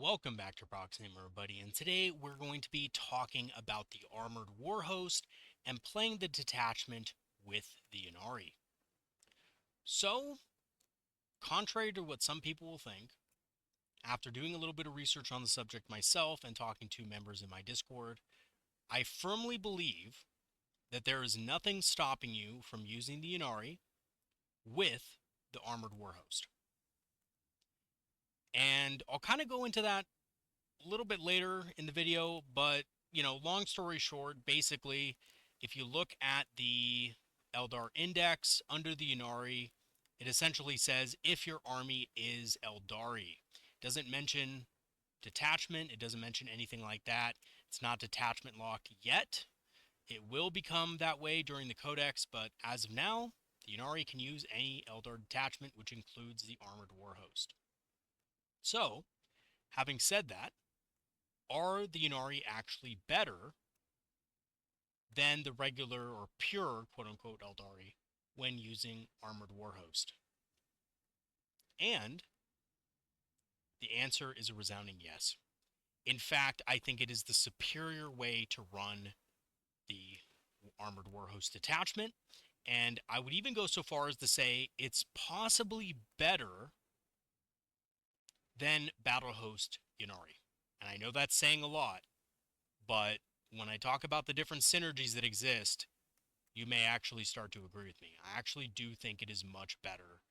Welcome back to Proxy, everybody, and today we're going to be talking about the Armored Warhost and playing the detachment with the Ynnari. So, contrary to what some people will think, after doing a little bit of research on the subject myself and talking to members in my Discord, I firmly believe that there is nothing stopping you from using the Ynnari with the Armored Warhost. And I'll kind of go into that a little bit later in the video, but long story short, basically, if you look at the Eldar index under the Ynnari, it essentially says if your army is Aeldari. It doesn't mention detachment, it doesn't mention anything like that. It's not detachment locked yet. It will become that way during the Codex, but as of now, the Ynnari can use any Eldar detachment, which includes the Armored Warhost. So, having said that, are the Ynnari actually better than the regular or pure quote-unquote Aeldari when using Armored Warhost? And the answer is a resounding yes. In fact, I think it is the superior way to run the Armored Warhost detachment, and I would even go so far as to say it's possibly better than Battle Host Ynnari. And I know that's saying a lot, but when I talk about the different synergies that exist, you may actually start to agree with me. I actually do think it is much better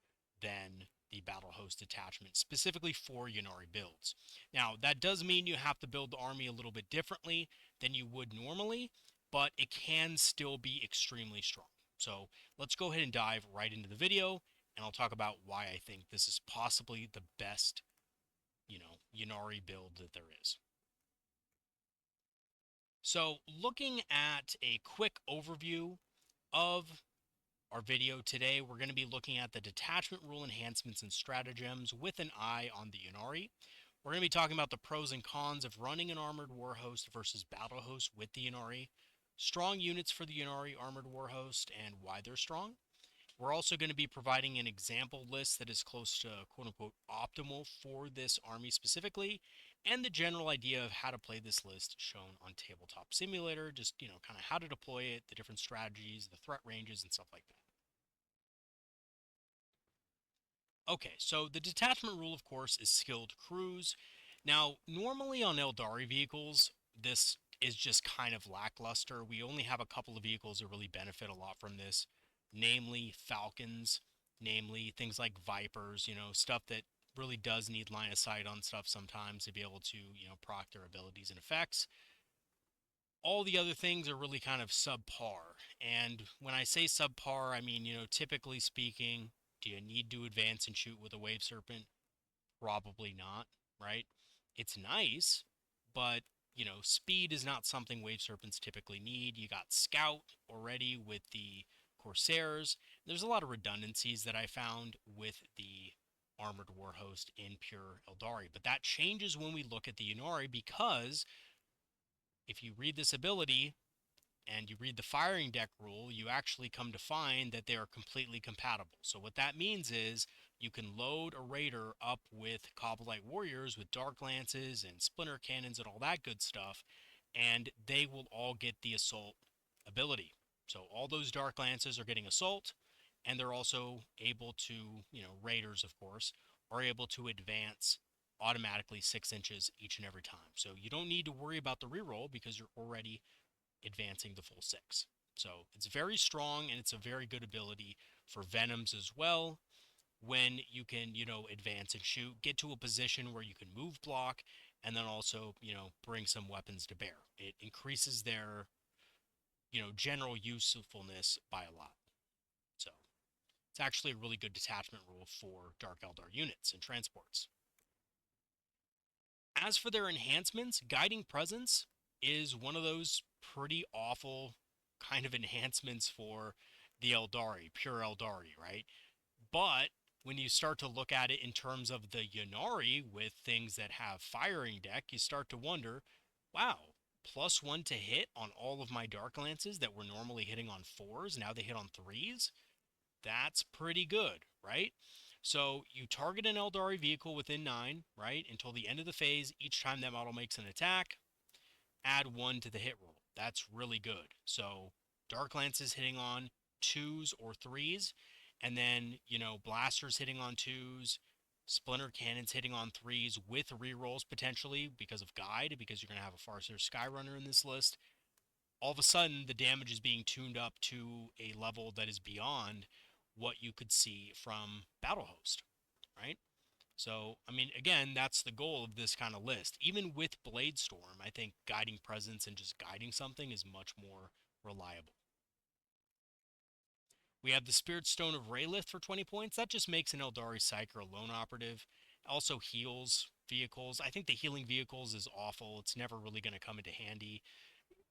than the Battle Host attachment, specifically for Ynnari builds. Now, that does mean you have to build the army a little bit differently than you would normally, but it can still be extremely strong. So let's go ahead and dive right into the video, and I'll talk about why I think this is possibly the best, Ynnari build that there is. So looking at a quick overview of our video today, we're going to be looking at the detachment rule enhancements and stratagems with an eye on the Ynnari. We're going to be talking about the pros and cons of running an Armored Warhost versus Battle Host with the Ynnari, strong units for the Ynnari Armored Warhost and why they're strong. We're also going to be providing an example list that is close to quote-unquote optimal for this army specifically, and the general idea of how to play this list shown on Tabletop Simulator, just, kind of how to deploy it, the different strategies, the threat ranges, and stuff like that. Okay, so the detachment rule, of course, is skilled crews. Now, normally on Aeldari vehicles, this is just kind of lackluster. We only have a couple of vehicles that really benefit a lot from this, namely Falcons, namely things like Vipers, stuff that really does need line of sight on stuff sometimes to be able to, proc their abilities and effects. All the other things are really kind of subpar. And when I say subpar, I mean, typically speaking, do you need to advance and shoot with a Wave Serpent? Probably not, right? It's nice, but, speed is not something Wave Serpents typically need. You got Scout already with the Corsairs. There's a lot of redundancies that I found with the Armored Warhost in pure Aeldari, but that changes when we look at the Ynnari, because if you read this ability and you read the firing deck rule, you actually come to find that they are completely compatible. So what that means is you can load a raider up with Cobblelight Warriors with Dark Lances and Splinter Cannons and all that good stuff, and they will all get the Assault ability. So all those Dark Lances are getting Assault, and they're also able to, raiders, of course, are able to advance automatically 6 inches each and every time. So you don't need to worry about the reroll because you're already advancing the full 6. So it's very strong, and it's a very good ability for Venoms as well, when you can, advance and shoot, get to a position where you can move block, and then also, bring some weapons to bear. It increases their, general usefulness by a lot. So it's actually a really good detachment rule for Dark Eldar units and transports. As for their enhancements, Guiding Presence is one of those pretty awful kind of enhancements for the Aeldari, pure Aeldari, right? But when you start to look at it in terms of the Ynnari with things that have firing deck, you start to wonder, wow, +1 to hit on all of my Dark Lances that were normally hitting on 4s, now they hit on 3s? That's pretty good, right? So you target an Aeldari vehicle within 9, right, until the end of the phase. Each time that model makes an attack, add 1 to the hit roll. That's really good. So Dark Lances hitting on 2s or 3s, and then, blasters hitting on 2s, splinter cannons hitting on 3s with rerolls potentially because of guide, because you're going to have a Farseer Skyrunner in this list. All of a sudden, the damage is being tuned up to a level that is beyond what you could see from Battle Host, right? So, I mean, again, that's the goal of this kind of list. Even with Blade Storm, I think guiding presence and just guiding something is much more reliable. We have the Spirit Stone of Raylith for 20 points. That just makes an Aeldari Psyker a lone operative. Also heals vehicles. I think the healing vehicles is awful. It's never really going to come into handy.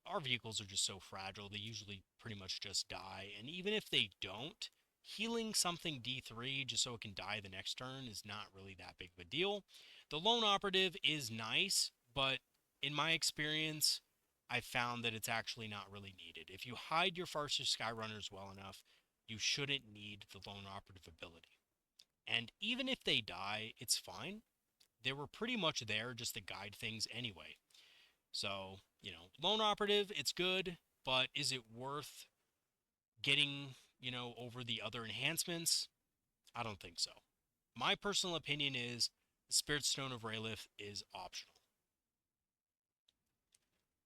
Our vehicles are just so fragile. They usually pretty much just die. And even if they don't, healing something D3 just so it can die the next turn is not really that big of a deal. The lone operative is nice, but in my experience, I found that it's actually not really needed. If you hide your Farseer Skyrunners well enough, you shouldn't need the lone operative ability. And even if they die, it's fine. They were pretty much there just to guide things anyway. So, lone operative, it's good, but is it worth getting, over the other enhancements? I don't think so. My personal opinion is the Spirit Stone of Raylith is optional.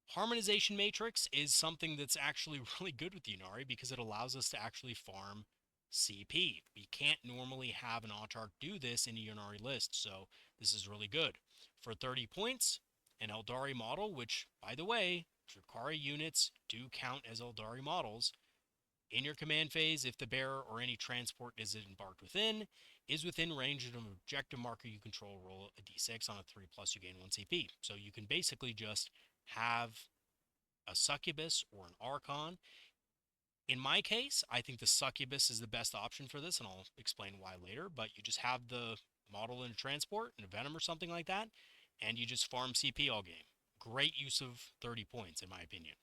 Harmonization Matrix is something that's actually really good with Ynnari because it allows us to actually farm CP. We can't normally have an Autarch do this in a Ynnari list, so this is really good. For 30 points, an Aeldari model, which, by the way, Drukhari units do count as Aeldari models, in your command phase, if the bearer or any transport is embarked within, is within range of an objective marker you control, roll a d6 on a 3+, you gain 1 CP. So you can basically just have a Succubus or an Archon. In my case, I think the Succubus is the best option for this, and I'll explain why later, but you just have the model in a transport, in a Venom or something like that, and you just farm CP all game. Great use of 30 points, in my opinion.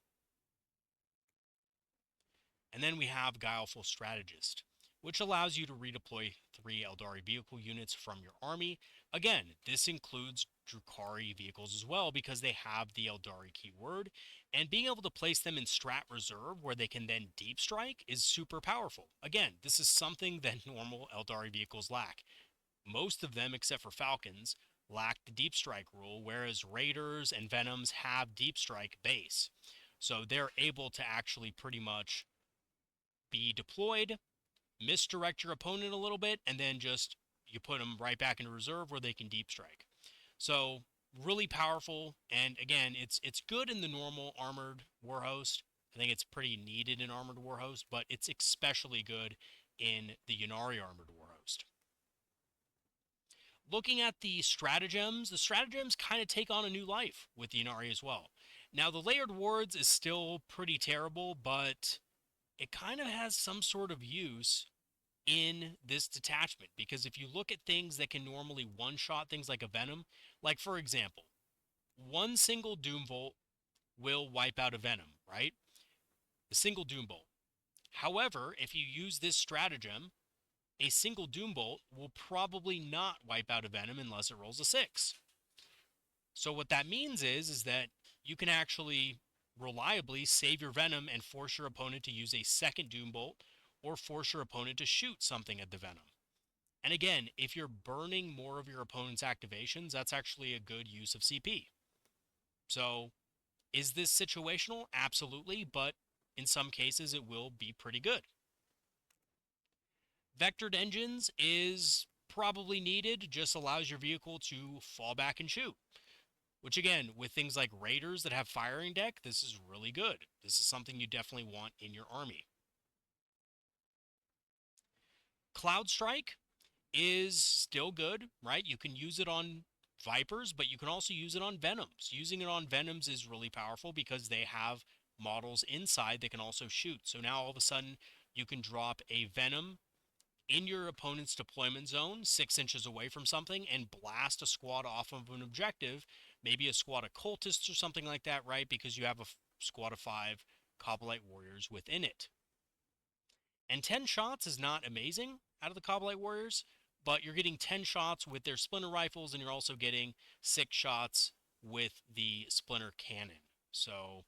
And then we have Guileful Strategist, which allows you to redeploy 3 Aeldari vehicle units from your army. Again, this includes Drukhari vehicles as well because they have the Aeldari keyword, and being able to place them in Strat Reserve where they can then Deep Strike is super powerful. Again, this is something that normal Aeldari vehicles lack. Most of them, except for Falcons, lack the Deep Strike rule, whereas Raiders and Venoms have Deep Strike base. So they're able to actually pretty much be deployed, misdirect your opponent a little bit, and then just you put them right back into reserve where they can Deep Strike. So really powerful, and again, it's good in the normal Armored Warhost. I think it's pretty needed in Armored Warhost, but it's especially good in the Ynnari Armored Warhost. Looking at the stratagems kind of take on a new life with the Ynnari as well. Now, the Layered Wards is still pretty terrible, but it kind of has some sort of use in this detachment, because if you look at things that can normally one-shot things like a Venom, like for example, one single Doombolt will wipe out a Venom, right? A single Doombolt. However, if you use this stratagem, a single Doombolt will probably not wipe out a Venom unless it rolls a 6. So what that means is that you can actually reliably save your Venom and force your opponent to use a second Doombolt or force your opponent to shoot something at the Venom. And again, if you're burning more of your opponent's activations, that's actually a good use of CP. So, is this situational? Absolutely, but in some cases it will be pretty good. Vectored engines is probably needed, just allows your vehicle to fall back and shoot. Which again, with things like Raiders that have firing deck, this is really good. This is something you definitely want in your army. Cloud Strike is still good, right? You can use it on Vipers, but you can also use it on Venoms. Using it on Venoms is really powerful because they have models inside that can also shoot. So now all of a sudden you can drop a Venom in your opponent's deployment zone 6 inches away from something and blast a squad off of an objective, maybe a squad of cultists or something like that, right? Because you have a squad of 5 Cobalite Warriors within it. And 10 shots is not amazing out of the Cobalite Warriors, but you're getting 10 shots with their splinter rifles, and you're also getting 6 shots with the splinter cannon. So,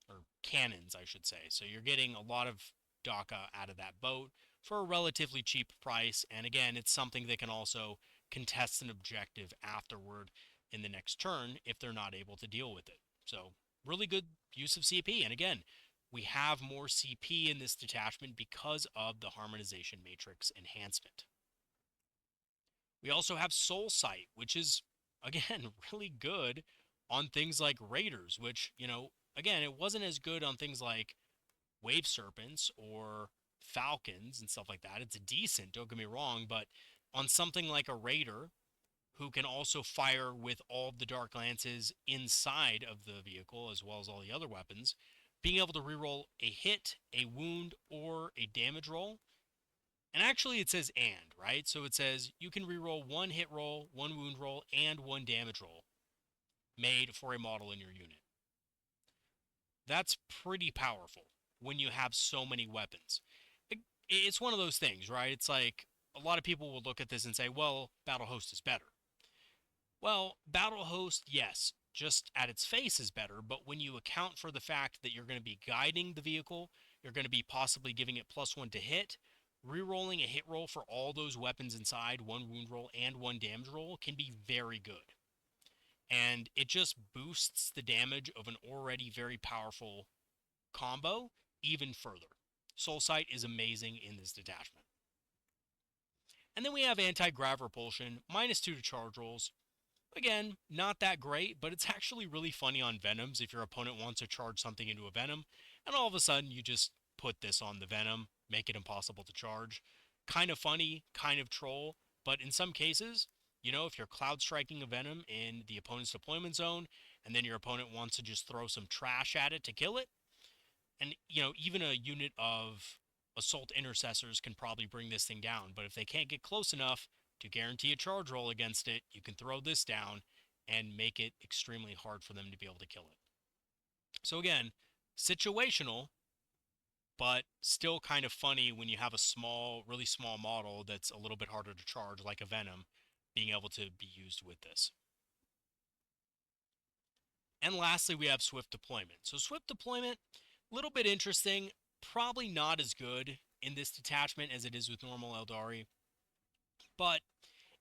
or cannons, I should say. So you're getting a lot of DACA out of that boat for a relatively cheap price. And again, it's something that can also contest an objective afterward in the next turn if they're not able to deal with it. So really good use of CP. And again, we have more CP in this detachment because of the Harmonization Matrix enhancement. We also have Soul Sight, which is, again, really good on things like Raiders, which, again, it wasn't as good on things like Wave Serpents or Falcons and stuff like that. It's decent, don't get me wrong, but on something like a Raider, who can also fire with all of the Dark Lances inside of the vehicle, as well as all the other weapons, being able to reroll a hit, a wound, or a damage roll. And actually it says and, right? So it says you can reroll 1 hit roll, 1 wound roll, and 1 damage roll made for a model in your unit. That's pretty powerful when you have so many weapons. It's one of those things, right? It's like a lot of people will look at this and say, well, Battle Host is better. Well, Battle Host, yes, just at its face is better, but when you account for the fact that you're going to be guiding the vehicle, you're going to be possibly giving it +1 to hit, rerolling a hit roll for all those weapons inside, 1 wound roll and 1 damage roll can be very good. And it just boosts the damage of an already very powerful combo even further. Soulsight is amazing in this detachment. And then we have Anti-Grav Repulsion, -2 to charge rolls. Again, not that great, but it's actually really funny on Venoms if your opponent wants to charge something into a Venom, and all of a sudden you just put this on the Venom, make it impossible to charge. Kind of funny, kind of troll, but in some cases, if you're cloud striking a Venom in the opponent's deployment zone, and then your opponent wants to just throw some trash at it to kill it, and, even a unit of Assault Intercessors can probably bring this thing down, but if they can't get close enough to guarantee a charge roll against it, you can throw this down and make it extremely hard for them to be able to kill it. So again, situational, but still kind of funny when you have a small, really small model that's a little bit harder to charge, like a Venom, being able to be used with this. And lastly, we have Swift Deployment. So Swift Deployment, a little bit interesting, probably not as good in this detachment as it is with normal Aeldari, but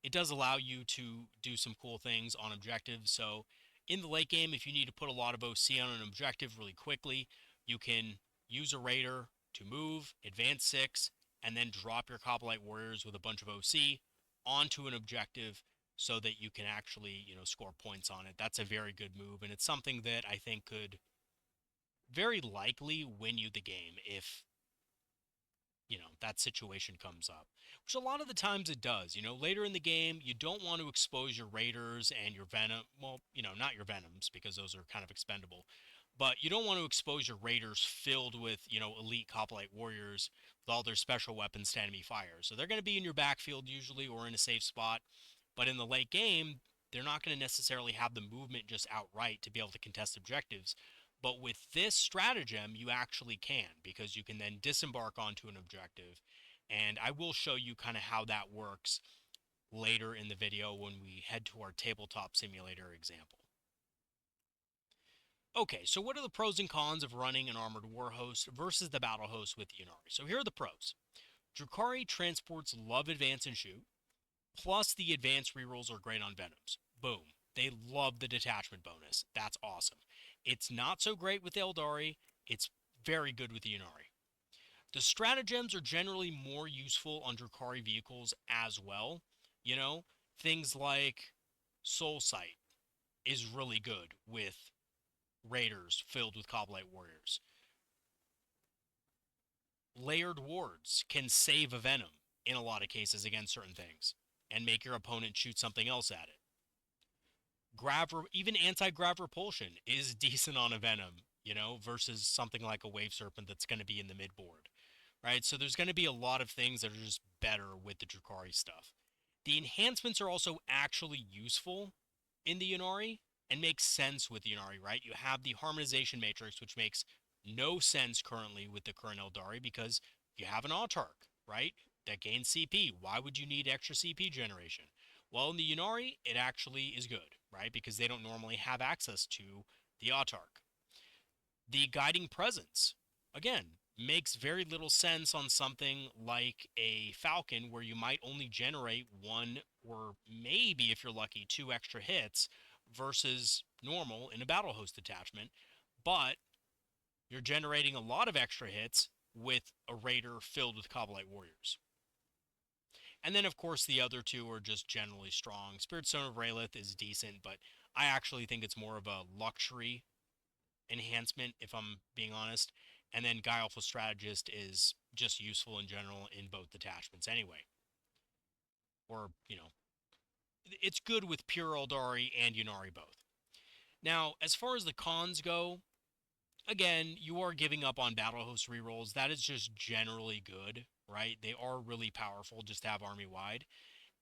it does allow you to do some cool things on objectives. So in the late game, if you need to put a lot of OC on an objective really quickly, you can use a Raider to move, advance 6, and then drop your Coblite Warriors with a bunch of OC onto an objective so that you can actually, score points on it. That's a very good move, and it's something that I think could very likely win you the game if that situation comes up, which a lot of the times it does. Later in the game, you don't want to expose your Raiders and your Venom. Well, not your Venoms because those are kind of expendable, but you don't want to expose your Raiders filled with, elite Coblite Warriors with all their special weapons to enemy fire. So they're going to be in your backfield usually or in a safe spot, but in the late game, they're not going to necessarily have the movement just outright to be able to contest objectives. But with this stratagem, you actually can, because you can then disembark onto an objective. And I will show you kind of how that works later in the video when we head to our tabletop simulator example. Okay, so what are the pros and cons of running an Armored Warhost versus the Battle Host with Ynnari? So here are the pros. Drukhari transports love, advance, and shoot. Plus, the advanced rerolls are great on Venoms. Boom. They love the detachment bonus. That's awesome. It's not so great with Aeldari. It's very good with the Ynnari. The stratagems are generally more useful on Drukhari vehicles as well. Things like Soul Sight is really good with Raiders filled with Coblite Warriors. Layered wards can save a Venom in a lot of cases against certain things and make your opponent shoot something else at it. Even anti-grav repulsion is decent on a Venom, versus something like a Wave Serpent that's going to be in the mid-board, right? So there's going to be a lot of things that are just better with the Drukhari stuff. The enhancements are also actually useful in the Ynnari and make sense with the Ynnari, right? You have the Harmonization Matrix, which makes no sense currently with the current Aeldari because you have an Autarch, right? that gains CP. Why would you need extra CP generation? Well, in the Ynnari, it actually is good, right? Because they don't normally have access to the Autarch. The Guiding Presence, again, makes very little sense on something like a Falcon where you might only generate one or maybe, if you're lucky, two extra hits versus normal in a Battle Host detachment. But you're generating a lot of extra hits with a Raider filled with Kabbalite Warriors. And then, of course, the other two are just generally strong. Spirit Stone of Rayleigh is decent, but I actually think it's more of a luxury enhancement, if I'm being honest. And then Gleamful Strategist is just useful in general in both detachments anyway. Or, it's good with pure Aeldari and Ynnari both. Now, as far as the cons go, again, you are giving up on Battle Host rerolls. That is just generally good, right? They are really powerful just to have army-wide.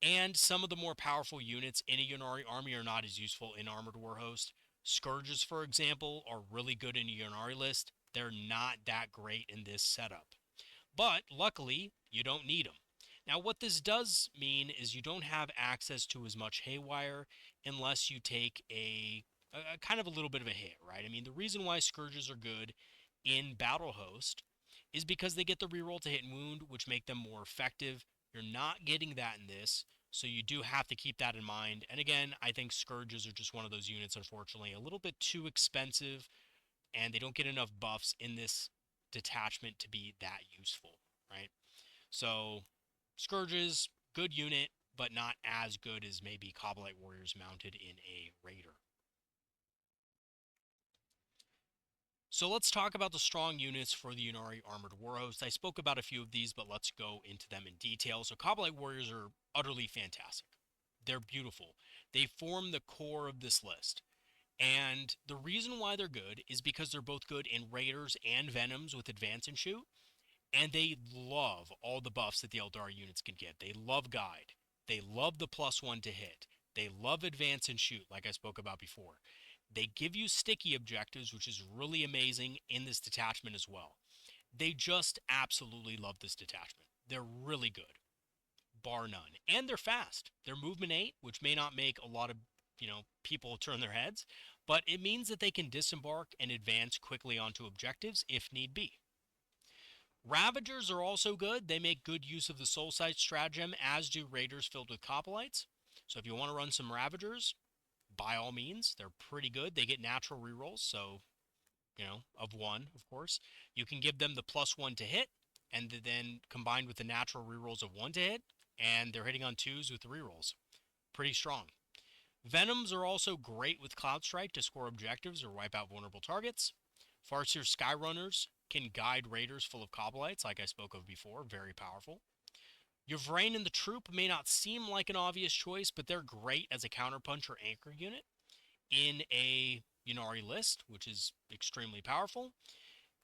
And some of the more powerful units in a Ynnari army are not as useful in Armored Warhost. Scourges, for example, are really good in a Ynnari list. They're not that great in this setup. But luckily, you don't need them. Now, what this does mean is you don't have access to as much Haywire unless you take a kind of a little bit of a hit, right? I mean, the reason why Scourges are good in Battle Host is because they get the reroll to hit and wound, which make them more effective. You're not getting that in this, so you do have to keep that in mind. And again, I think Scourges are just one of those units, unfortunately, a little bit too expensive, and they don't get enough buffs in this detachment to be that useful, right? So, Scourges, good unit, but not as good as maybe Kabbalite Warriors mounted in a Raider. So let's talk about the strong units for the Ynnari Armoured Warhost. I spoke about a few of these, but let's go into them in detail. So Kabbalite Warriors are utterly fantastic. They're beautiful. They form the core of this list. And the reason why they're good is because they're both good in Raiders and Venoms with Advance and Shoot. And they love all the buffs that the Eldar units can get. They love Guide. They love the +1 to hit. They love Advance and Shoot, like I spoke about before. They give you sticky objectives, which is really amazing in this detachment as well. They just absolutely love this detachment. They're really good, bar none. And they're fast. They're movement 8, which may not make a lot of, people turn their heads, but it means that they can disembark and advance quickly onto objectives if need be. Ravagers are also good. They make good use of the Soul Sight stratagem, as do Raiders filled with Coppelites. So if you want to run some Ravagers, by all means, they're pretty good. They get natural rerolls, so, of 1, of course. You can give them the +1 to hit, and then combined with the natural rerolls of 1 to hit, and they're hitting on 2s with the rerolls. Pretty strong. Venoms are also great with Cloud Strike to score objectives or wipe out vulnerable targets. Farseer Skyrunners can guide Raiders full of Cobbleites, like I spoke of before. Very powerful. Yvrain and the Troop may not seem like an obvious choice, but they're great as a counterpunch or anchor unit in a Ynnari list, which is extremely powerful.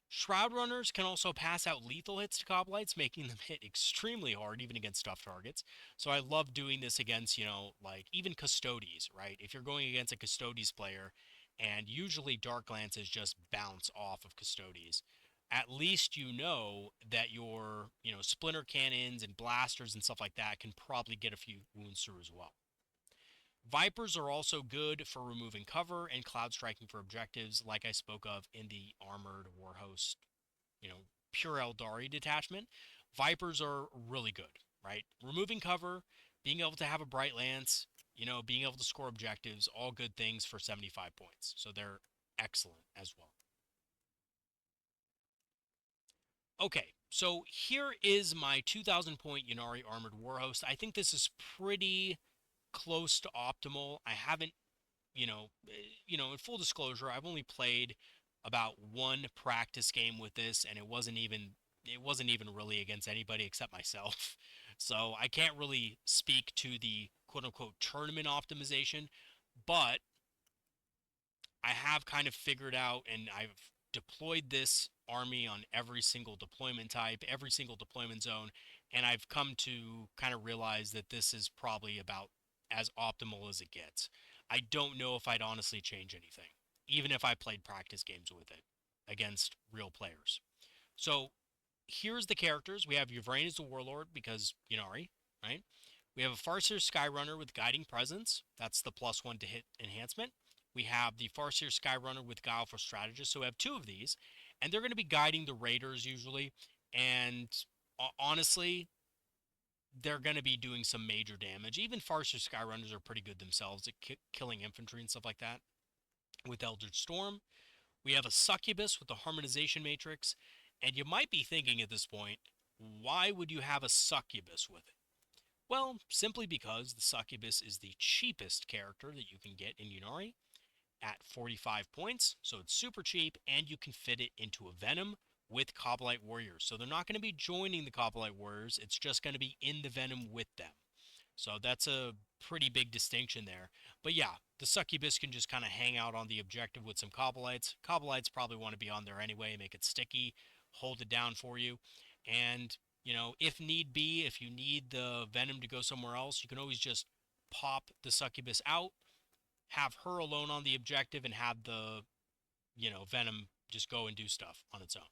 Shroud Runners can also pass out lethal hits to Cobbleites, making them hit extremely hard, even against tough targets. So I love doing this against, like even Custodes, right? If you're going against a Custodes player, and usually Dark Glances just bounce off of Custodes, at least you know that your, Splinter Cannons and Blasters and stuff like that can probably get a few wounds through as well. Vipers are also good for removing cover and cloud striking for objectives, like I spoke of in the Armored Warhost, pure Aeldari detachment. Vipers are really good, right? Removing cover, being able to have a Bright Lance, being able to score objectives, all good things for 75 points. So they're excellent as well. Okay, so here is my 2,000 point Ynnari Armored Warhost. I think this is pretty close to optimal. I haven't, in full disclosure, I've only played about one practice game with this, and it wasn't even really against anybody except myself. So I can't really speak to the quote unquote tournament optimization, but I have kind of figured out, and I've deployed this army on every single deployment type, every single deployment zone, and I've come to kind of realize that this is probably about as optimal as it gets. I don't know if I'd honestly change anything, even if I played practice games with it against real players. So here's the characters. We have Yvraine as the Warlord because Ynnari, right? We have a Farseer Skyrunner with Guiding Presence. That's the +1 to hit enhancement. We have the Farseer Skyrunner with Guileful Strategist. So we have two of these, and they're going to be guiding the Raiders usually. And honestly, they're going to be doing some major damage. Even Farseer Skyrunners are pretty good themselves at killing infantry and stuff like that. With Eldritch Storm, we have a Succubus with the Harmonization Matrix. And you might be thinking at this point, why would you have a Succubus with it? Well, simply because the Succubus is the cheapest character that you can get in Ynnari at 45 points, so it's super cheap, and you can fit it into a Venom with Coblite Warriors. So they're not going to be joining the Coblite Warriors, it's just going to be in the Venom with them. So that's a pretty big distinction there. But yeah, the Succubus can just kind of hang out on the objective with some Coblites. Coblites probably want to be on there anyway, make it sticky, hold it down for you. And, if need be, if you need the Venom to go somewhere else, you can always just pop the Succubus out, have her alone on the objective, and have the, Venom just go and do stuff on its own.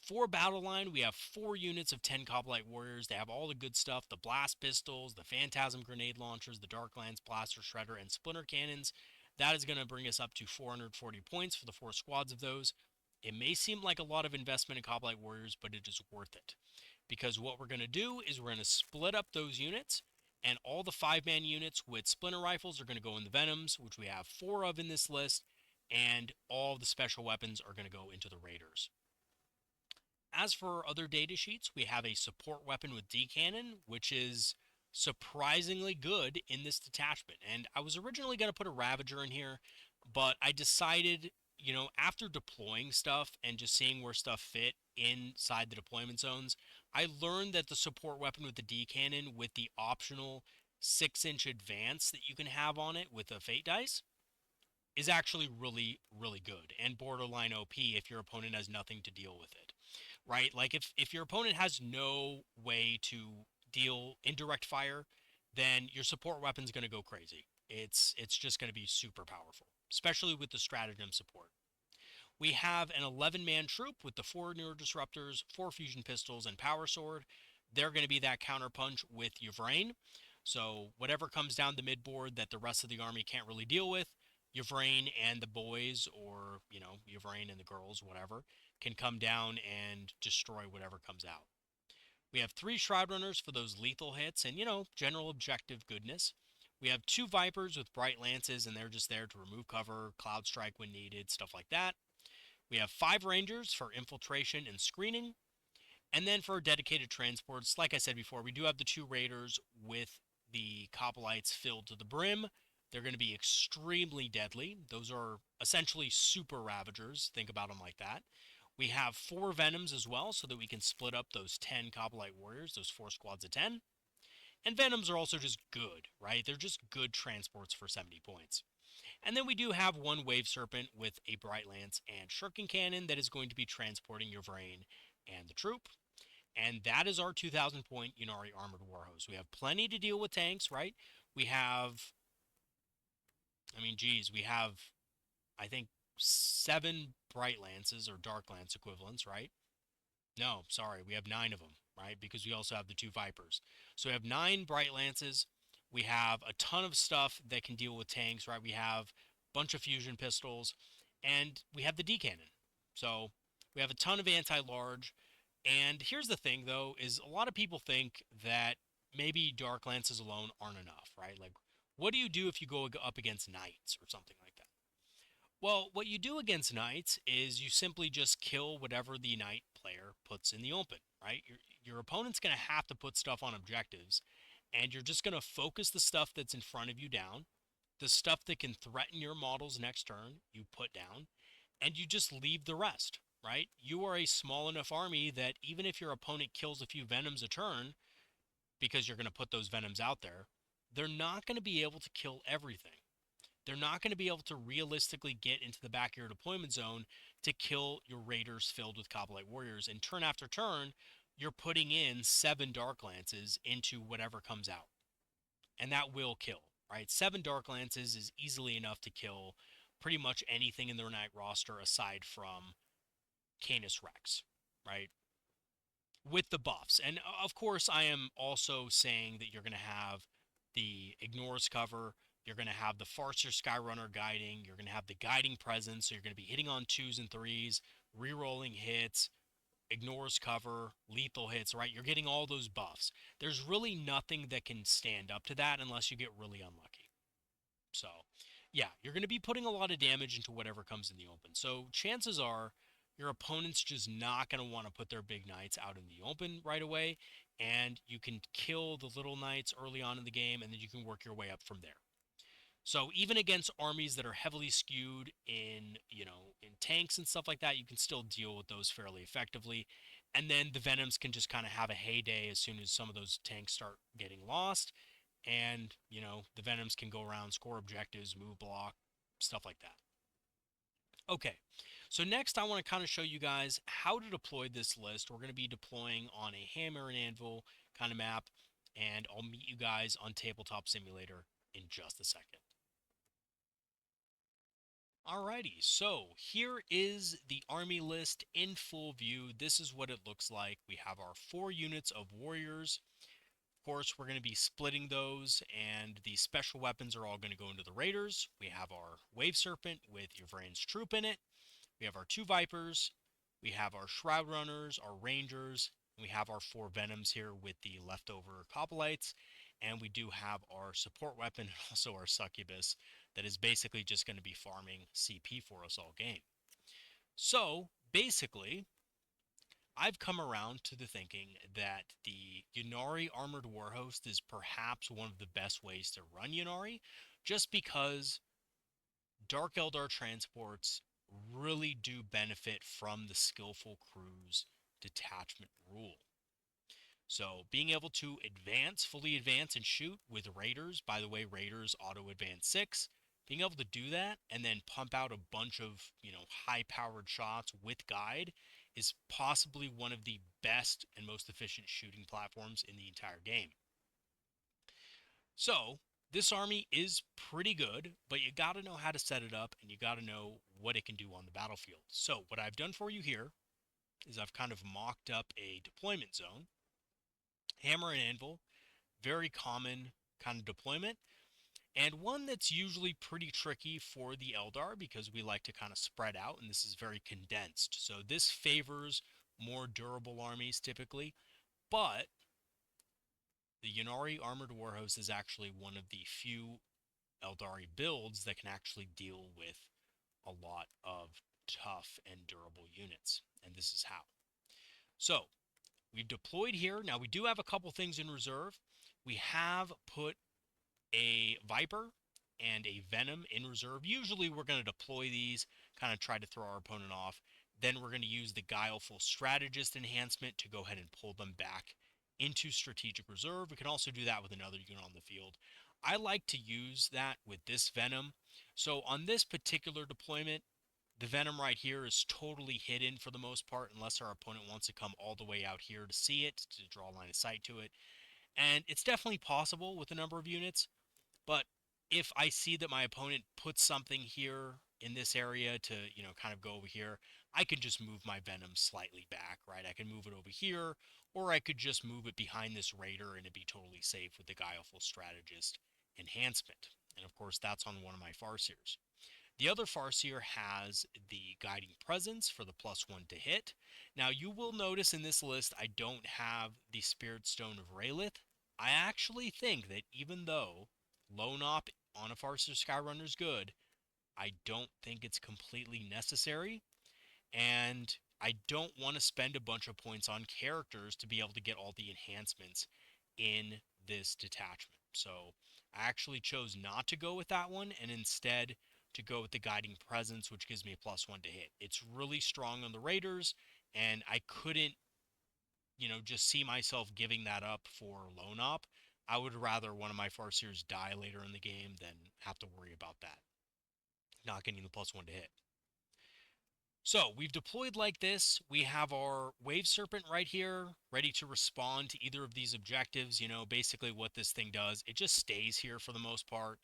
For battle line, we have 4 units of 10 Coblite Warriors. They have all the good stuff, the Blast Pistols, the Phantasm Grenade Launchers, the Darklance Blaster Shredder, and Splinter Cannons. That is going to bring us up to 440 points for the 4 squads of those. It may seem like a lot of investment in Coblite Warriors, but it is worth it. Because what we're going to do is we're going to split up those units, and all the 5-man units with Splinter Rifles are going to go in the Venoms, which we have 4 of in this list, and all the special weapons are going to go into the Raiders. As for other data sheets, we have a support weapon with D-Cannon, which is surprisingly good in this detachment. And I was originally going to put a Ravager in here, but I decided, after deploying stuff and just seeing where stuff fit inside the deployment zones, I learned that the support weapon with the D-Cannon with the optional 6-inch advance that you can have on it with a Fate dice is actually really, really good and borderline OP if your opponent has nothing to deal with it, right? Like if your opponent has no way to deal indirect fire, then your support weapon's going to go crazy. It's just going to be super powerful, especially with the stratagem support. We have an 11-man troop with the 4 Neurodisruptors, 4 Fusion Pistols, and Power Sword. They're going to be that counterpunch with Yvraine. So whatever comes down the midboard that the rest of the army can't really deal with, Yvraine and the boys, or, Yvraine and the girls, whatever, can come down and destroy whatever comes out. We have 3 Shroud Runners for those lethal hits and, general objective goodness. We have 2 Vipers with Bright Lances, and they're just there to remove cover, Cloud Strike when needed, stuff like that. We have 5 Rangers for infiltration and screening. And then for dedicated transports, like I said before, we do have the 2 Raiders with the Copolites filled to the brim. They're going to be extremely deadly. Those are essentially super Ravagers. Think about them like that. We have 4 Venoms as well, so that we can split up those 10 Copolite Warriors, those 4 squads of 10. And Venoms are also just good, right? They're just good transports for 70 points. And then we do have 1 Wave Serpent with a Bright Lance and Shuriken Cannon that is going to be transporting your Yvraine and the troop. And that is our 2,000 point Ynnari Armoured Warhost. We have plenty to deal with tanks, right? We have, we have, I think, 7 Bright Lances or Dark Lance equivalents, right? No, sorry, we have 9 of them, right? Because we also have the 2 Vipers. So we have 9 Bright Lances. We have a ton of stuff that can deal with tanks, right? We have a bunch of fusion pistols, and we have the D-Cannon. So we have a ton of anti-large. And here's the thing, though, is a lot of people think that maybe Dark Lances alone aren't enough, right? Like, what do you do if you go up against Knights or something like that? Well, what you do against Knights is you simply just kill whatever the Knight player puts in the open, right? Your opponent's going to have to put stuff on objectives, and you're just going to focus the stuff that's in front of you down. The stuff that can threaten your models next turn, you put down, and you just leave the rest, right? You are a small enough army that even if your opponent kills a few Venoms a turn, because you're going to put those Venoms out there, they're not going to be able to kill everything. They're not going to be able to realistically get into the back of your deployment zone to kill your Raiders filled with Coblite Warriors. And turn after turn, you're putting in 7 Dark Lances into whatever comes out. And that will kill, right? 7 Dark Lances is easily enough to kill pretty much anything in their Knight roster aside from Canis Rex, right? with the buffs. And of course, I am also saying that you're going to have the Ignores cover, you're going to have the Farseer Skyrunner guiding, you're going to have the guiding presence, so you're going to be hitting on 2s and 3s, re-rolling hits, Ignores cover, lethal hits, right? You're getting all those buffs. There's really nothing that can stand up to that unless you get really unlucky. So, yeah, you're going to be putting a lot of damage into whatever comes in the open. So, chances are your opponent's just not going to want to put their big knights out in the open right away, and you can kill the little knights early on in the game, and then you can work your way up from there. So even against armies that are heavily skewed in, in tanks and stuff like that, you can still deal with those fairly effectively. And then the Venoms can just kind of have a heyday as soon as some of those tanks start getting lost. And, the Venoms can go around, score objectives, move block, stuff like that. Okay, so next I want to kind of show you guys how to deploy this list. We're going to be deploying on a hammer and anvil kind of map, and I'll meet you guys on Tabletop Simulator in just a second. Alrighty, so here is the army list in full view. This is what it looks like. We have our 4 units of warriors. Of course, we're going to be splitting those, and the special weapons are all going to go into the raiders. We have our Wave Serpent with Yvrain's troop in it. We have our 2 Vipers. We have our Shroud Runners, our Rangers. We have our 4 Venoms here with the leftover Copolites. And we do have our support weapon and also our Succubus that is basically just going to be farming CP for us all game. So, basically, I've come around to the thinking that the Ynnari Armoured Warhost is perhaps one of the best ways to run Ynnari, just because Dark Eldar transports really do benefit from the Skillful Crew's Detachment Rule. So being able to advance, fully advance and shoot with Raiders, by the way, Raiders auto advance 6, being able to do that and then pump out a bunch of, high-powered shots with guide is possibly one of the best and most efficient shooting platforms in the entire game. So, this army is pretty good, but you got to know how to set it up and you got to know what it can do on the battlefield. So, what I've done for you here is I've kind of mocked up a deployment zone. Hammer and anvil, very common kind of deployment, and one that's usually pretty tricky for the Eldar because we like to kind of spread out, and this is very condensed. So this favors more durable armies typically, but the Ynnari Armored Warhost is actually one of the few Eldari builds that can actually deal with a lot of tough and durable units, and this is how. So, we've deployed here. Now, we do have a couple things in reserve. We have put a Viper and a Venom in reserve. Usually, we're going to deploy these, kind of try to throw our opponent off. Then we're going to use the Gleamful Strategist enhancement to go ahead and pull them back into strategic reserve. We can also do that with another unit on the field. I like to use that with this Venom. So on this particular deployment, the Venom right here is totally hidden for the most part, unless our opponent wants to come all the way out here to see it, to draw a line of sight to it. And it's definitely possible with a number of units, but if I see that my opponent puts something here in this area to, kind of go over here, I can just move my Venom slightly back, right? I can move it over here, or I could just move it behind this Raider and it'd be totally safe with the Guileful Strategist enhancement. And of course, that's on one of my Farseers. The other Farseer has the Guiding Presence for the +1 to hit. Now, you will notice in this list, I don't have the Spirit Stone of Raylith. I actually think that even though Lone Op on a Farseer Skyrunner is good, I don't think it's completely necessary. And I don't want to spend a bunch of points on characters to be able to get all the enhancements in this detachment. So I actually chose not to go with that one and instead to go with the Guiding Presence, which gives me a +1 to hit. It's really strong on the Raiders, and I couldn't, just see myself giving that up for Lone Op. I would rather one of my Farseers die later in the game than have to worry about that, not getting the +1 to hit. So we've deployed like this. We have our Wave Serpent right here, ready to respond to either of these objectives. Basically what this thing does, it just stays here for the most part.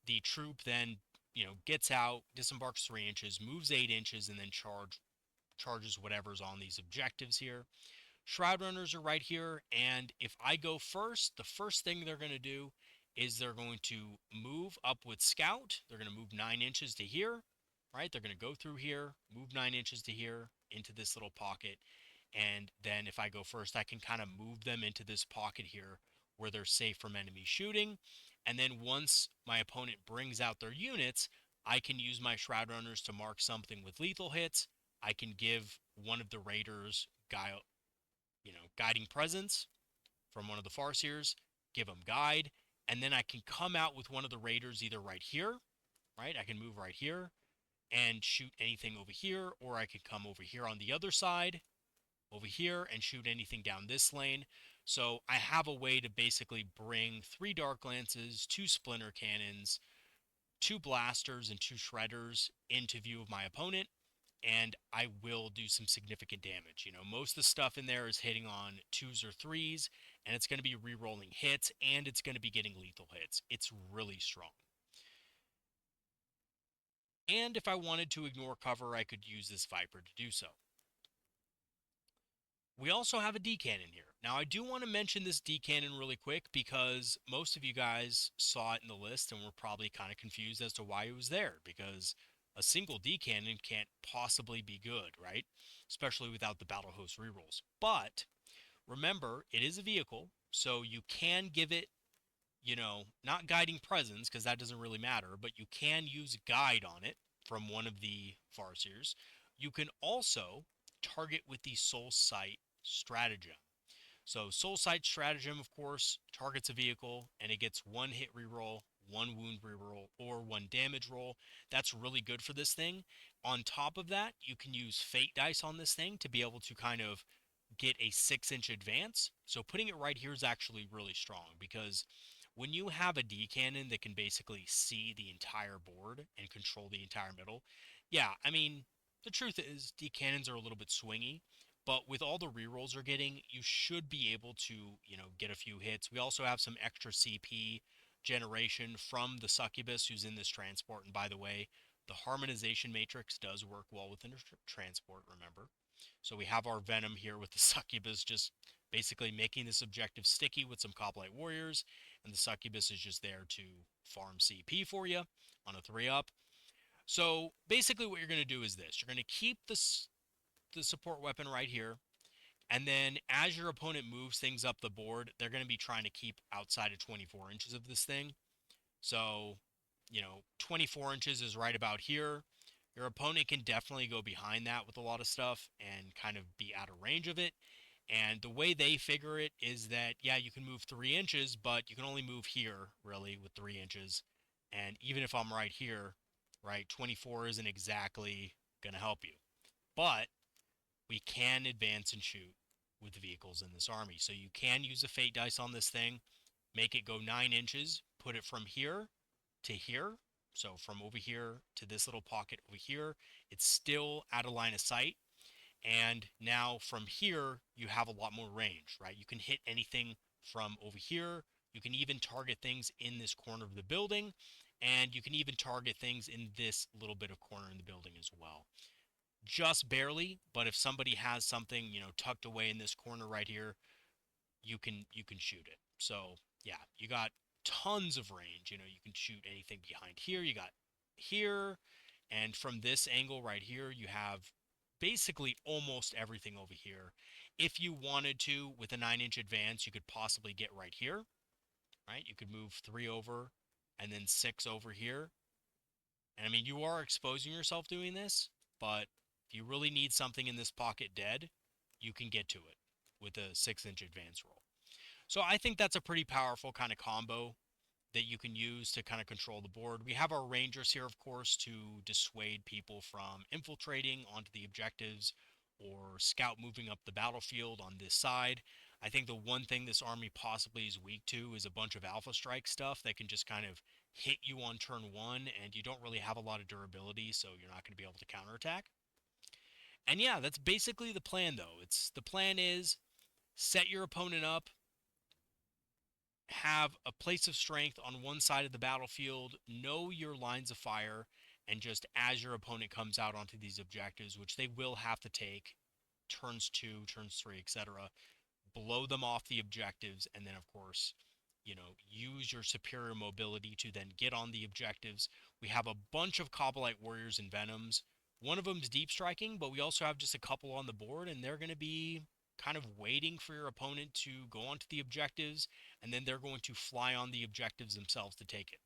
The troop then, gets out, disembarks 3 inches, moves 8 inches, and then charges whatever's on these objectives here. Shroud Runners are right here, and if I go first, the first thing they're going to do is they're going to move up with Scout. They're going to move 9 inches to here, right? They're going to go through here, move 9 inches to here, into this little pocket, and then if I go first, I can kind of move them into this pocket here where they're safe from enemy shooting. And then once my opponent brings out their units, I can use my Shroud Runners to mark something with lethal hits. I can give one of the raiders guiding presence from one of the Farseers, give them guide, and then I can come out with one of the raiders either right here, right? I can move right here and shoot anything over here, or I could come over here on the other side, over here, and shoot anything down this lane. So I have a way to basically bring 3 Dark Lances, 2 Splinter Cannons, 2 Blasters, and 2 Shredders into view of my opponent, and I will do some significant damage. Most of the stuff in there is hitting on 2s or 3s, and it's going to be re-rolling hits, and it's going to be getting lethal hits. It's really strong. And if I wanted to ignore cover, I could use this Viper to do so. We also have a D-Cannon here. Now, I do want to mention this D-Cannon really quick because most of you guys saw it in the list and were probably kind of confused as to why it was there, because a single D-Cannon can't possibly be good, right? Especially without the Battle Host rerolls. But remember, it is a vehicle, so you can give it, not guiding presence, because that doesn't really matter, but you can use guide on it from one of the Farseers. You can also target with the Soul Sight Stratagem. So Soul Sight Stratagem, of course, targets a vehicle, and it gets 1 hit reroll, 1 wound reroll, or 1 damage roll. That's really good for this thing. On top of that, you can use Fate Dice on this thing to be able to kind of get a 6-inch advance. So putting it right here is actually really strong, because when you have a D-Cannon that can basically see the entire board and control the entire middle, yeah, I mean, the truth is D-Cannons are a little bit swingy, but with all the rerolls they're getting, you should be able to, get a few hits. We also have some extra CP generation from the Succubus who's in this transport. And by the way, the Harmonization Matrix does work well within a transport, remember. So we have our Venom here with the Succubus just basically making this objective sticky with some Coblite Warriors, and the Succubus is just there to farm CP for you on a 3-up. So basically what you're going to do is this. You're going to keep the support weapon right here, and then as your opponent moves things up the board, they're going to be trying to keep outside of 24 inches of this thing. So, 24 inches is right about here. Your opponent can definitely go behind that with a lot of stuff and kind of be out of range of it. And the way they figure it is that, yeah, you can move 3 inches, but you can only move here, really, with 3 inches. And even if I'm right here, right, 24 isn't exactly going to help you. But we can advance and shoot with the vehicles in this army. So you can use a Fate Dice on this thing, make it go 9 inches, put it from here to here. So from over here to this little pocket over here, it's still out of line of sight. And now from here, you have a lot more range, right? You can hit anything from over here. You can even target things in this corner of the building. And you can even target things in this little bit of corner in the building as well. Just barely, but if somebody has something, tucked away in this corner right here, you can shoot it. So, yeah, you got tons of range. You can shoot anything behind here. You got here, and from this angle right here, you have basically almost everything over here. If you wanted to, with a 9-inch advance, you could possibly get right here, right? You could move 3 over and then 6 over here. And I mean, you are exposing yourself doing this, but if you really need something in this pocket dead, you can get to it with a 6-inch advance roll. So I think that's a pretty powerful kind of combo that you can use to kind of control the board. We have our Rangers here, of course, to dissuade people from infiltrating onto the objectives or scout moving up the battlefield on this side. I think the one thing this army possibly is weak to is a bunch of Alpha Strike stuff that can just kind of hit you on turn 1, and you don't really have a lot of durability, so you're not going to be able to counterattack. And yeah, that's basically the plan, though. The plan is set your opponent up, have a place of strength on one side of the battlefield, know your lines of fire, and just as your opponent comes out onto these objectives, which they will have to take turns 2, turns 3, etc. Blow them off the objectives, and then, of course, use your superior mobility to then get on the objectives. We have a bunch of Cobblite Warriors and Venoms. One of them's deep striking, but we also have just a couple on the board, and they're going to be kind of waiting for your opponent to go onto the objectives, and then they're going to fly on the objectives themselves to take it.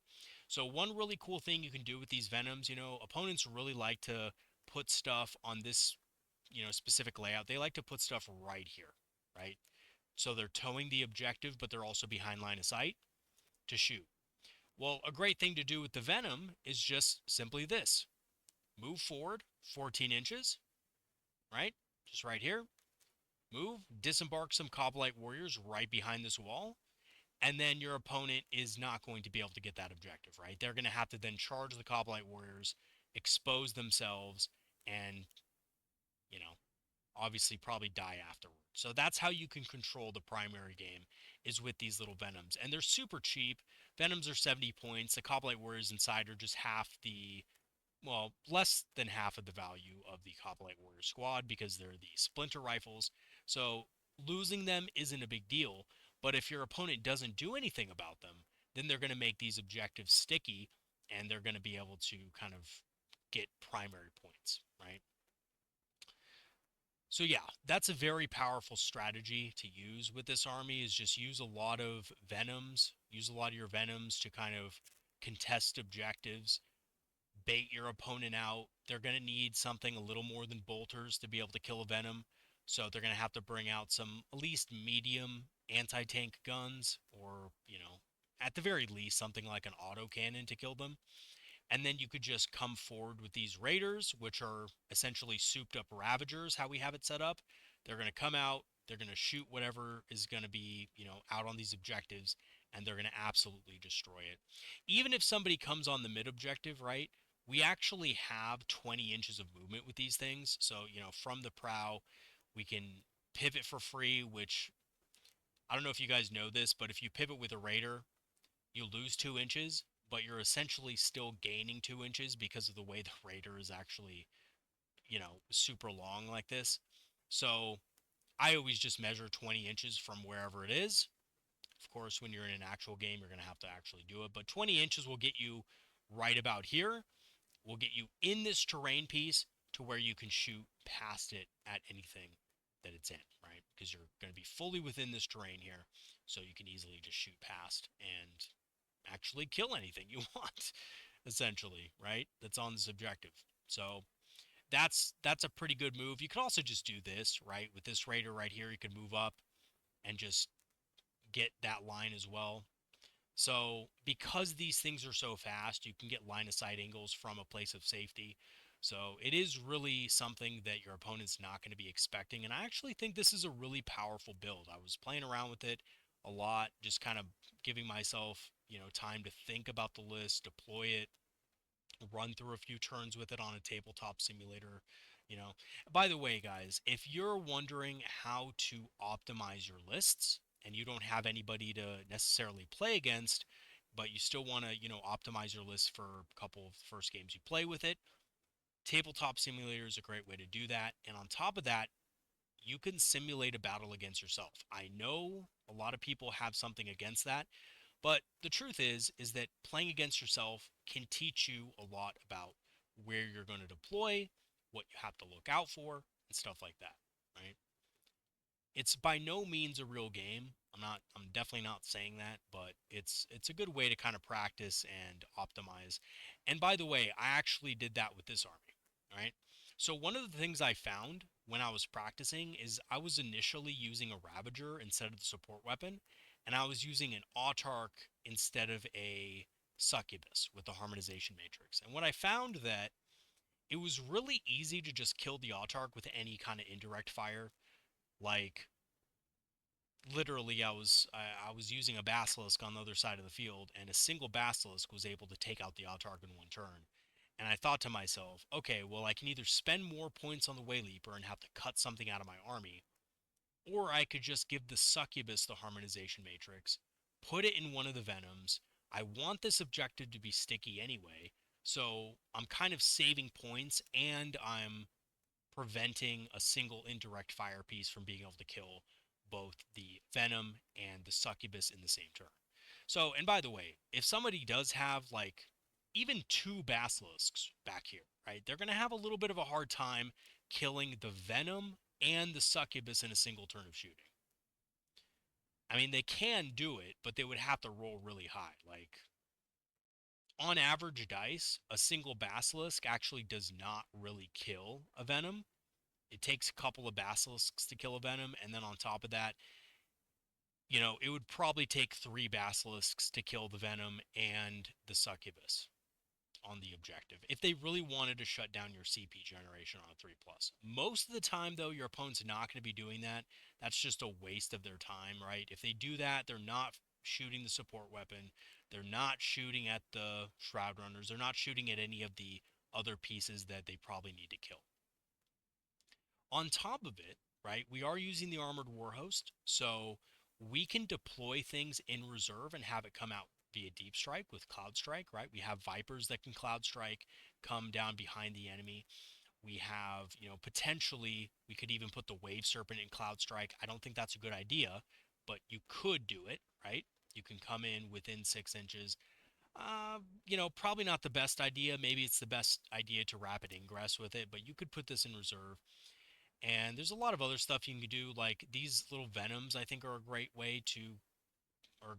So one really cool thing you can do with these Venoms, opponents really like to put stuff on this, specific layout. They like to put stuff right here, right? So they're towing the objective, but they're also behind line of sight to shoot. Well, a great thing to do with the Venom is just simply this. Move forward 14 inches, right? Just right here. Move, disembark some Cobblite Warriors right behind this wall, and then your opponent is not going to be able to get that objective, right? They're going to have to then charge the Cobblite Warriors, expose themselves, and, obviously probably die afterwards. So that's how you can control the primary game, is with these little Venoms. And they're super cheap. Venoms are 70 points. The Cobblite Warriors inside are just less than half of the value of the Cobblite Warrior squad, because they're the splinter rifles. So losing them isn't a big deal. But if your opponent doesn't do anything about them, then they're going to make these objectives sticky, and they're going to be able to kind of get primary points, right? So yeah, that's a very powerful strategy to use with this army, is just use a lot of Venoms, use a lot of your Venoms to kind of contest objectives, bait your opponent out. They're going to need something a little more than bolters to be able to kill a Venom. So they're going to have to bring out some at least medium anti-tank guns, or, at the very least, something like an autocannon to kill them. And then you could just come forward with these raiders, which are essentially souped up Ravagers, how we have it set up. They're going to come out, they're going to shoot whatever is going to be, out on these objectives, and they're going to absolutely destroy it. Even if somebody comes on the mid objective, right, we actually have 20 inches of movement with these things. So, from the prow, we can pivot for free, which I don't know if you guys know this, but if you pivot with a raider, you lose 2 inches, but you're essentially still gaining 2 inches because of the way the raider is actually, super long like this. So I always just measure 20 inches from wherever it is. Of course, when you're in an actual game, you're going to have to actually do it. But 20 inches will get you right about here. Will get you in this terrain piece to where you can shoot past it at anything that it's in, right? Because you're going to be fully within this terrain here. So you can easily just shoot past and actually kill anything you want, essentially, right? That's on this objective. So that's a pretty good move. You could also just do this, right? With this raider right here, you could move up and just get that line as well. So because these things are so fast, you can get line of sight angles from a place of safety. So it is really something that your opponent's not going to be expecting. And I actually think this is a really powerful build. I was playing around with it a lot, just kind of giving myself, time to think about the list, deploy it, run through a few turns with it on a tabletop simulator. By the way, guys, if you're wondering how to optimize your lists and you don't have anybody to necessarily play against, but you still want to, optimize your list for a couple of first games you play with it, tabletop simulator is a great way to do that. And on top of that, you can simulate a battle against yourself. I know a lot of people have something against that, but the truth is that playing against yourself can teach you a lot about where you're going to deploy, what you have to look out for, and stuff like that, right? It's by no means a real game. I'm definitely not saying that, but it's a good way to kind of practice and optimize. And by the way, I actually did that with this army, right? So one of the things I found when I was practicing is I was initially using a Ravager instead of the support weapon, and I was using an Autarch instead of a Succubus with the Harmonization Matrix. And what I found that it was really easy to just kill the Autarch with any kind of indirect fire. Like, literally, I was using a Basilisk on the other side of the field, and a single Basilisk was able to take out the Autarch in one turn. And I thought to myself, okay, well, I can either spend more points on the Wayleaper and have to cut something out of my army, or I could just give the Succubus the Harmonization Matrix, put it in one of the Venoms. I want this objective to be sticky anyway, so I'm kind of saving points, and I'm preventing a single indirect fire piece from being able to kill both the Venom and the Succubus in the same turn. So, and by the way, if somebody does have like even 2 Basilisks back here, right, they're going to have a little bit of a hard time killing the Venom and the Succubus in a single turn of shooting. I mean, they can do it, but they would have to roll really high. Like, on average dice, a single Basilisk actually does not really kill a Venom. It takes a couple of Basilisks to kill a Venom, and then on top of that, it would probably take 3 Basilisks to kill the Venom and the Succubus on the objective if they really wanted to shut down your CP generation on a 3+. Most of the time, though, your opponent's not going to be doing that. That's just a waste of their time, right? If they do that, they're not shooting the support weapon. They're not shooting at the Shroud Runners. They're not shooting at any of the other pieces that they probably need to kill. On top of it, right, we are using the Armored Warhost, so we can deploy things in reserve and have it come out via Deep Strike with Cloud Strike, right? We have Vipers that can Cloud Strike, come down behind the enemy. We have, potentially, we could even put the Wave Serpent in Cloud Strike. I don't think that's a good idea, but you could do it, right? You can come in within 6 inches. Probably not the best idea. Maybe it's the best idea to rapid ingress with it, but you could put this in reserve. And there's a lot of other stuff you can do, like these little Venoms, I think, are a great way to, or,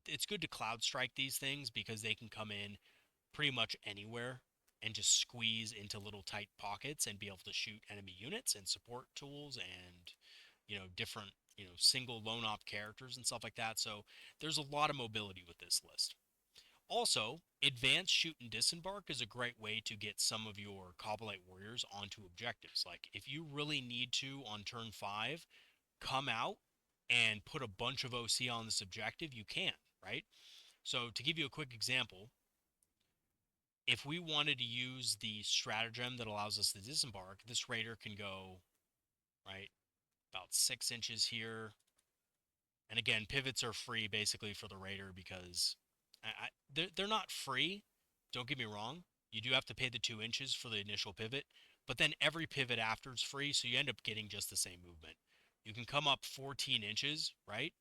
it's good to Cloud Strike these things because they can come in pretty much anywhere and just squeeze into little tight pockets and be able to shoot enemy units and support tools and, different, single lone op characters and stuff like that. So there's a lot of mobility with this list. Also, advanced shoot and disembark is a great way to get some of your Cobalite warriors onto objectives. Like, if you really need to on turn 5, come out and put a bunch of OC on this objective, you can, right? So, to give you a quick example, if we wanted to use the stratagem that allows us to disembark, this raider can go, right, about 6 inches here. And again, pivots are free basically for the raider because they're not free. Don't get me wrong. You do have to pay the 2 inches for the initial pivot, but then every pivot after is free, so you end up getting just the same movement. You can come up 14 inches, right?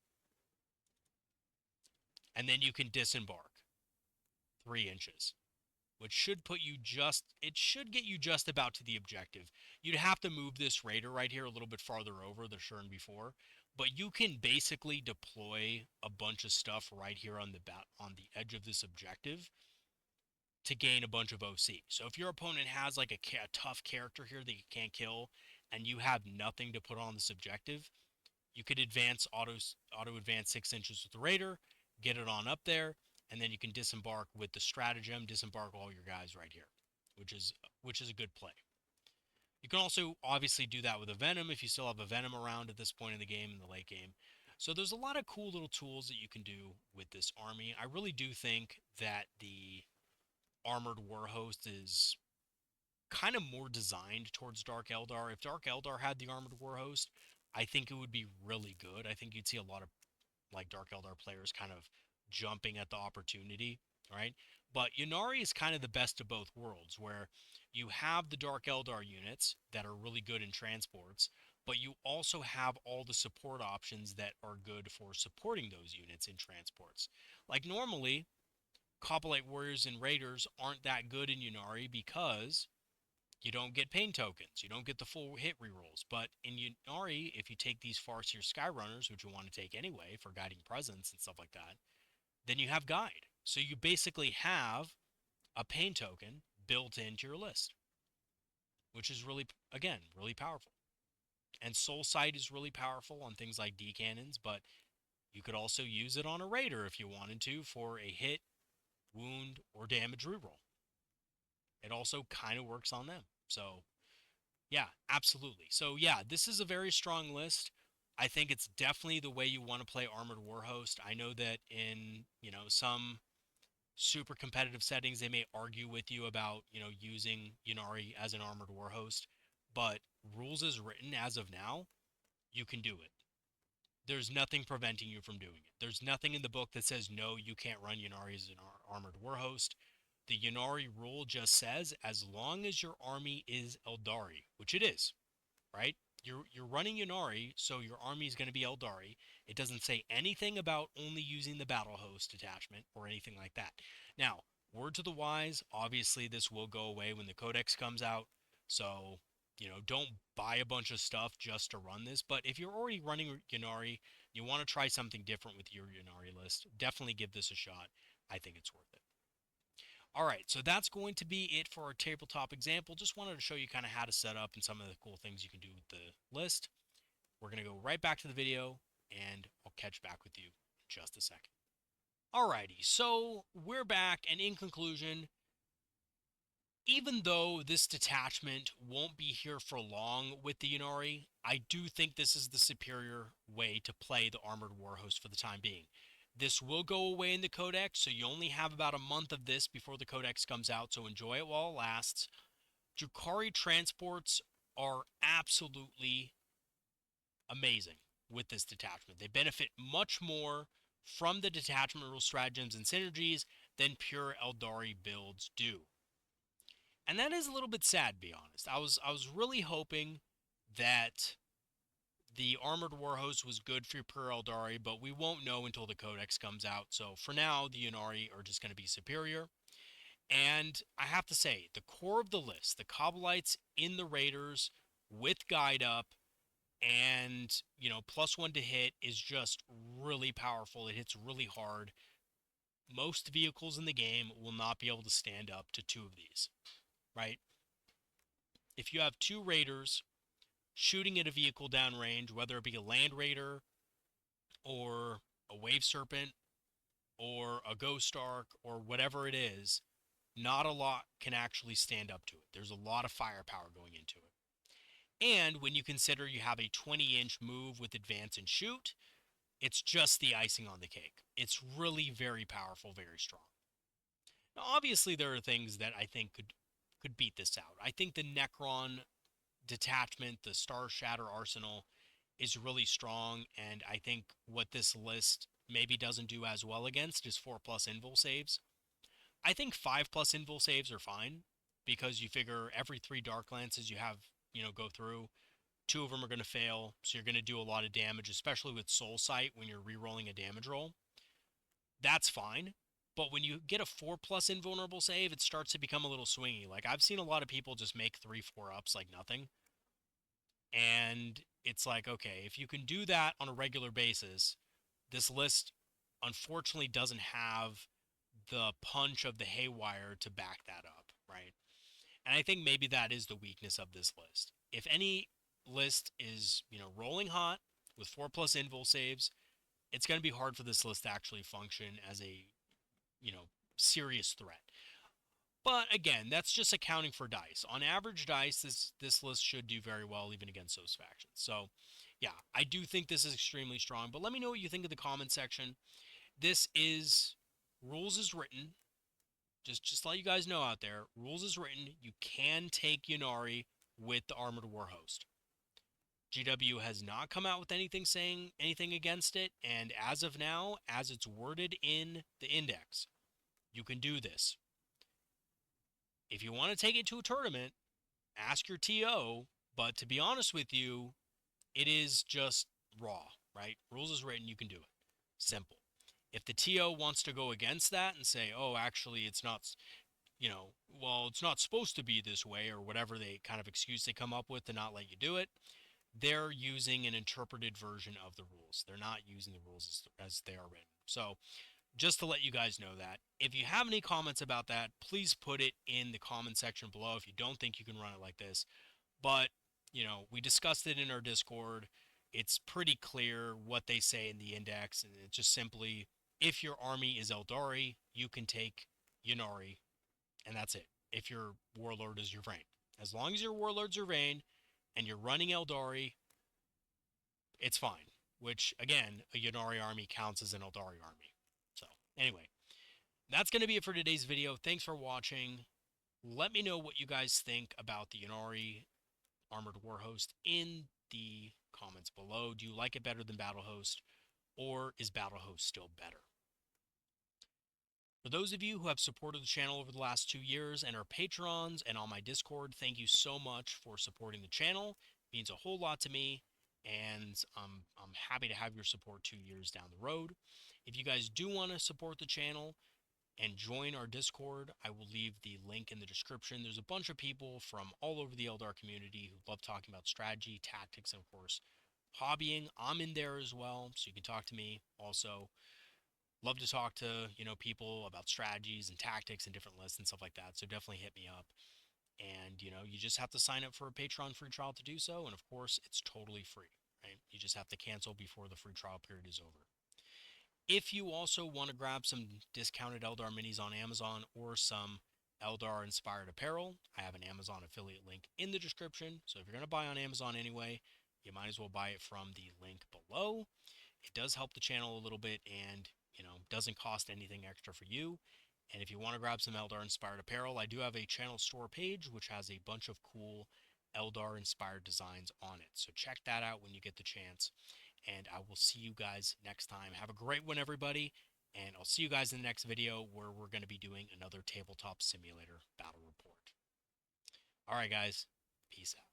And then you can disembark 3 inches, which should put you it should get you just about to the objective. You'd have to move this raider right here a little bit farther over the turn before, but you can basically deploy a bunch of stuff right here on the edge of this objective to gain a bunch of OC. So if your opponent has like a tough character here that you can't kill and you have nothing to put on this objective, you could auto advance 6 inches with the raider, get it on up there, and then you can disembark with the stratagem, disembark all your guys right here, which is a good play. You can also obviously do that with a Venom if you still have a Venom around at this point in the game, in the late game. So there's a lot of cool little tools that you can do with this army. I really do think that the Armored Warhost is kind of more designed towards Dark Eldar. If Dark Eldar had the Armored Warhost, I think it would be really good. I think you'd see a lot of like Dark Eldar players kind of jumping at the opportunity, right? But Ynnari is kind of the best of both worlds, where you have the Dark Eldar units that are really good in transports, but you also have all the support options that are good for supporting those units in transports. Like normally, Cobalite Warriors and Raiders aren't that good in Ynnari because you don't get pain tokens. You don't get the full hit rerolls. But in Ynnari, if you take these Farseer Skyrunners, which you want to take anyway for guiding presence and stuff like that, then you have guide. So you basically have a pain token built into your list, which is really, again, really powerful. And Soul Sight is really powerful on things like D cannons, but you could also use it on a Raider if you wanted to for a hit, wound, or damage reroll. It also kind of works on them. So, yeah, absolutely. So, yeah, this is a very strong list. I think it's definitely the way you want to play Armored Warhost. I know that in, some super competitive settings, they may argue with you about, using Ynnari as an Armored Warhost. But rules as written as of now, you can do it. There's nothing preventing you from doing it. There's nothing in the book that says, no, you can't run Ynnari as an Armored Warhost. the Ynnari rule just says as long as your army is Aeldari, which it is, right? You're running Ynnari, so your army is going to be Aeldari. It doesn't say anything about only using the battle host attachment or anything like that. Now, word to the wise, obviously this will go away when the codex comes out. So, don't buy a bunch of stuff just to run this. But if you're already running Ynnari, you want to try something different with your Ynnari list, definitely give this a shot. I think it's worth it. All right, so that's going to be it for our tabletop example. Just wanted to show you kind of how to set up and some of the cool things you can do with the list. We're going to go right back to the video, and I'll catch back with you in just a second. Alrighty, so we're back, and in conclusion, even though this detachment won't be here for long with the Ynnari, I do think this is the superior way to play the Armored Warhost for the time being. This will go away in the Codex, so you only have about a month of this before the Codex comes out, so enjoy it while it lasts. Drukhari transports are absolutely amazing with this detachment. They benefit much more from the detachment rule stratagems and synergies than pure Aeldari builds do. And that is a little bit sad, to be honest. I was really hoping that the Armored Warhost was good for pure Aeldari, but we won't know until the Codex comes out. So for now, the Ynnari are just going to be superior. And I have to say, the core of the list, the Kabbalites in the Raiders with Guide Up and, +1 to hit is just really powerful. It hits really hard. Most vehicles in the game will not be able to stand up to 2 of these, right? If you have 2 Raiders shooting at a vehicle downrange, whether it be a Land Raider or a Wave Serpent or a Ghost Ark or whatever it is, not a lot can actually stand up to it. There's a lot of firepower going into it. And when you consider you have a 20-inch move with advance and shoot, it's just the icing on the cake. It's really very powerful, very strong. Now, obviously, there are things that I think could beat this out. I think the Necron detachment, the Star Shatter arsenal, is really strong, and I think what this list maybe doesn't do as well against is 4+ invul saves. I think 5+ invul saves are fine, because you figure every 3 Dark Lances you have, go through, 2 of them are going to fail, so you're going to do a lot of damage, especially with Soul Sight when you're re-rolling a damage roll. That's fine, but when you get a 4+ invulnerable save, it starts to become a little swingy. Like, I've seen a lot of people just make 3-4 ups like nothing, and it's like, okay, if you can do that on a regular basis, this list unfortunately doesn't have the punch of the Haywire to back that up, right? And I think maybe that is the weakness of this list. If any list is, rolling hot with 4+ invul saves, it's going to be hard for this list to actually function as a, serious threat. But again, that's just accounting for dice. On average dice, this list should do very well even against those factions. So, yeah, I do think this is extremely strong. But let me know what you think in the comment section. This is rules as written. Just to let you guys know out there, rules is written. You can take Ynnari with the Armored Warhost. GW has not come out with anything saying anything against it, and as of now, as it's worded in the index, you can do this. If you want to take it to a tournament, ask your TO, but to be honest with you, it is just raw, right? Rules is written, you can do it. Simple. If the TO wants to go against that and say, oh, actually, it's not, it's not supposed to be this way, or whatever they kind of excuse they come up with to not let you do it, they're using an interpreted version of the rules. They're not using the rules as they are written. So, just to let you guys know that. If you have any comments about that, please put it in the comment section below if you don't think you can run it like this. But, we discussed it in our Discord. It's pretty clear what they say in the index, and it's just simply, if your army is Aeldari, you can take Ynnari, and that's it. If your warlord is Yrvain. As long as your warlord's Yrvain, and you're running Aeldari, it's fine. Which, again, a Ynnari army counts as an Aeldari army. So, anyway, that's going to be it for today's video. Thanks for watching. Let me know what you guys think about the Ynnari Armored Warhost in the comments below. Do you like it better than Battle Host, or is Battle Host still better? For those of you who have supported the channel over the last 2 years and are patrons and on my Discord, thank you so much for supporting the channel. It means a whole lot to me, and I'm happy to have your support 2 years down the road. If you guys do want to support the channel and join our Discord, I will leave the link in the description. There's a bunch of people from all over the Eldar community who love talking about strategy, tactics, and of course, hobbying. I'm in there as well, so you can talk to me also. Love to talk to, people about strategies and tactics and different lists and stuff like that. So definitely hit me up. And, you just have to sign up for a Patreon free trial to do so. And of course, it's totally free, right? You just have to cancel before the free trial period is over. If you also want to grab some discounted Eldar minis on Amazon or some Eldar inspired apparel, I have an Amazon affiliate link in the description. So if you're going to buy on Amazon anyway, you might as well buy it from the link below. It does help the channel a little bit and, doesn't cost anything extra for you. And if you want to grab some Eldar inspired apparel, I do have a channel store page which has a bunch of cool Eldar inspired designs on it. So check that out when you get the chance. And I will see you guys next time. Have a great one, everybody. And I'll see you guys in the next video where we're going to be doing another Tabletop Simulator battle report. All right, guys. Peace out.